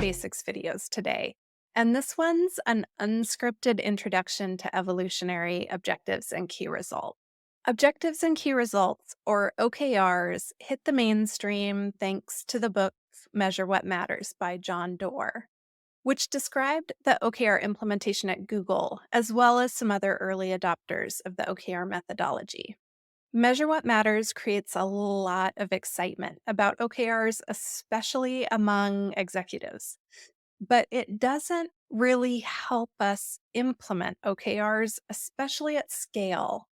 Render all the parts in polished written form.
basics videos today, and this one's an unscripted introduction to evolutionary objectives and key results. Objectives and key results, or OKRs, hit the mainstream thanks to the book Measure What Matters by John Doerr, which described the OKR implementation at Google, as well as some other early adopters of the OKR methodology. Measure What Matters creates a lot of excitement about OKRs, especially among executives. But it doesn't really help us implement OKRs, especially at scale.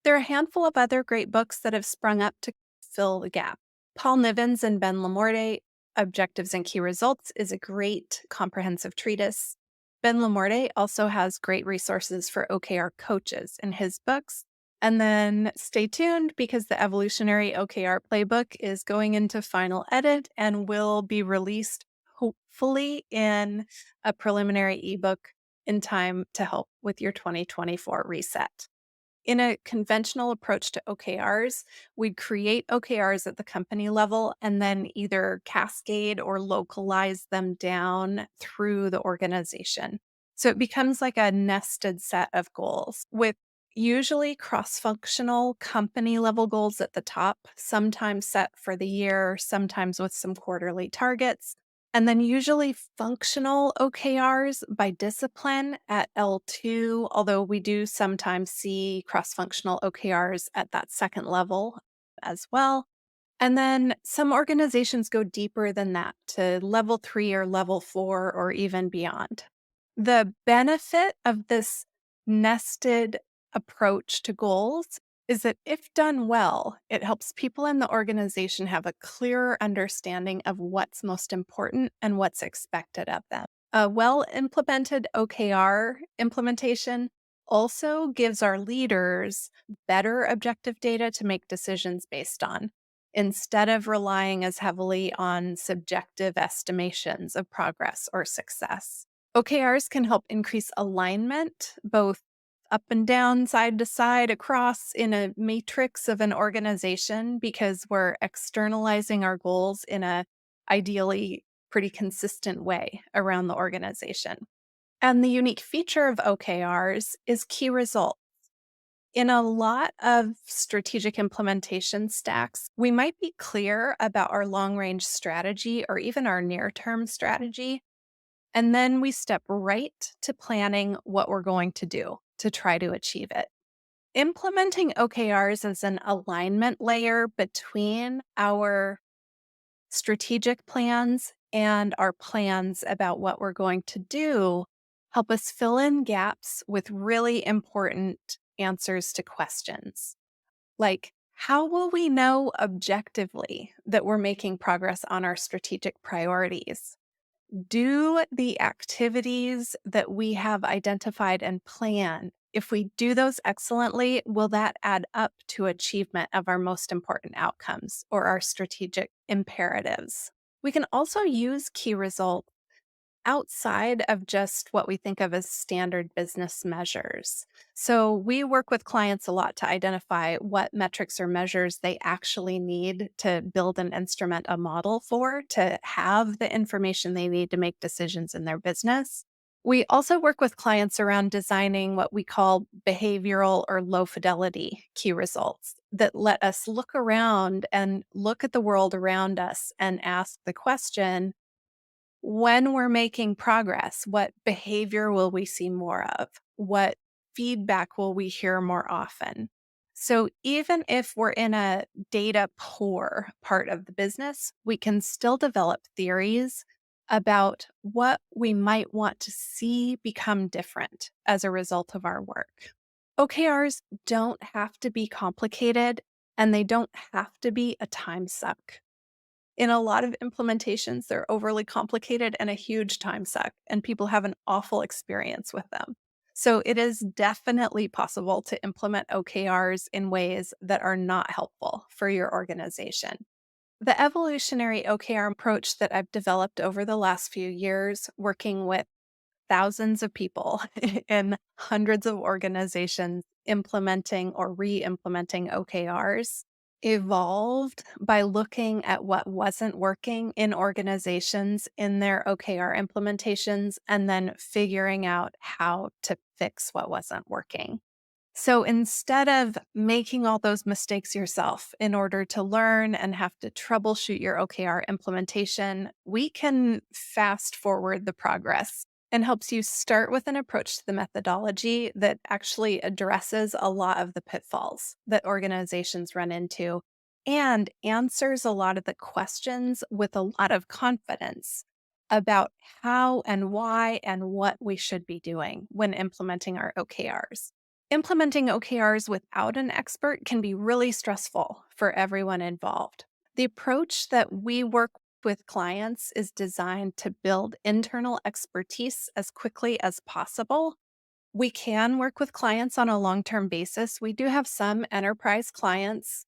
There are a handful of other great books that have sprung up to fill the gap. Paul Niven's and Ben Lamorte, Objectives and Key Results, is a great comprehensive treatise. Ben Lamorte also has great resources for OKR coaches in his books. And then stay tuned because the Evolutionary OKR playbook is going into final edit and will be released hopefully in a preliminary ebook in time to help with your 2024 reset. In a conventional approach to OKRs, we'd create OKRs at the company level and then either cascade or localize them down through the organization. So it becomes like a nested set of goals with usually cross-functional company level goals at the top, sometimes set for the year, sometimes with some quarterly targets. And then usually functional OKRs by discipline at L2, although we do sometimes see cross-functional OKRs at that second level as well. And then some organizations go deeper than that to level 3 or level 4 or even beyond. The benefit of this nested approach to goals is that if done well, it helps people in the organization have a clearer understanding of what's most important and what's expected of them. A well implemented OKR implementation also gives our leaders better objective data to make decisions based on, instead of relying as heavily on subjective estimations of progress or success. OKRs can help increase alignment, both up and down, side to side, across in a matrix of an organization because we're externalizing our goals in a ideally pretty consistent way around the organization. And the unique feature of OKRs is key results. In a lot of strategic implementation stacks, we might be clear about our long range strategy or even our near term strategy. And then we step right to planning what we're going to do to try to achieve it. Implementing OKRs as an alignment layer between our strategic plans and our plans about what we're going to do help us fill in gaps with really important answers to questions. Like, how will we know objectively that we're making progress on our strategic priorities? Do the activities that we have identified and planned, if we do those excellently, will that add up to achievement of our most important outcomes or our strategic imperatives? We can also use key results outside of just what we think of as standard business measures. So we work with clients a lot to identify what metrics or measures they actually need to build and instrument a model for to have the information they need to make decisions in their business. We also work with clients around designing what we call behavioral or low fidelity key results that let us look around and look at the world around us and ask the question, when we're making progress, what behavior will we see more of? What feedback will we hear more often? So, even if we're in a data poor part of the business, we can still develop theories about what we might want to see become different as a result of our work. OKRs don't have to be complicated and they don't have to be a time suck. In a lot of implementations, they're overly complicated and a huge time suck, and people have an awful experience with them. So it is definitely possible to implement OKRs in ways that are not helpful for your organization. The evolutionary OKR approach that I've developed over the last few years, working with thousands of people in hundreds of organizations implementing or re implementing OKRs, evolved by looking at what wasn't working in organizations in their OKR implementations and then figuring out how to fix what wasn't working. So instead of making all those mistakes yourself in order to learn and have to troubleshoot your OKR implementation, we can fast forward the progress and helps you start with an approach to the methodology that actually addresses a lot of the pitfalls that organizations run into and answers a lot of the questions with a lot of confidence about how and why and what we should be doing when implementing our OKRs. Implementing OKRs without an expert can be really stressful for everyone involved. The approach that we work with clients is designed to build internal expertise as quickly as possible. We can work with clients on a long term basis. We do have some enterprise clients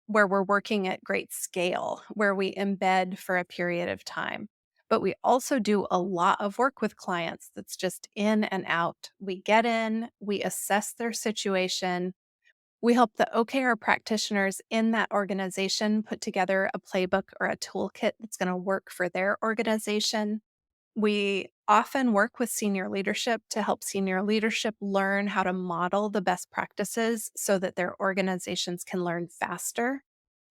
where we're working at great scale, where we embed for a period of time. But we also do a lot of work with clients that's just in and out. We get in, we assess their situation, we help the OKR practitioners in that organization put together a playbook or a toolkit that's going to work for their organization. We often work with senior leadership to help senior leadership learn how to model the best practices so that their organizations can learn faster.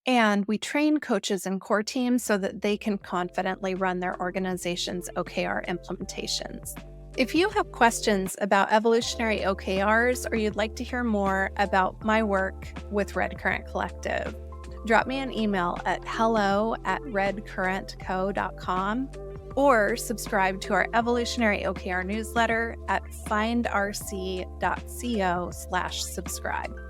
And we train coaches and core teams so that they can confidently run their organization's OKR implementations. If you have questions about evolutionary OKRs or you'd like to hear more about my work with Red Current Collective, drop me an email at hello@redcurrentco.com or subscribe to our Evolutionary OKR newsletter at findrc.co/subscribe.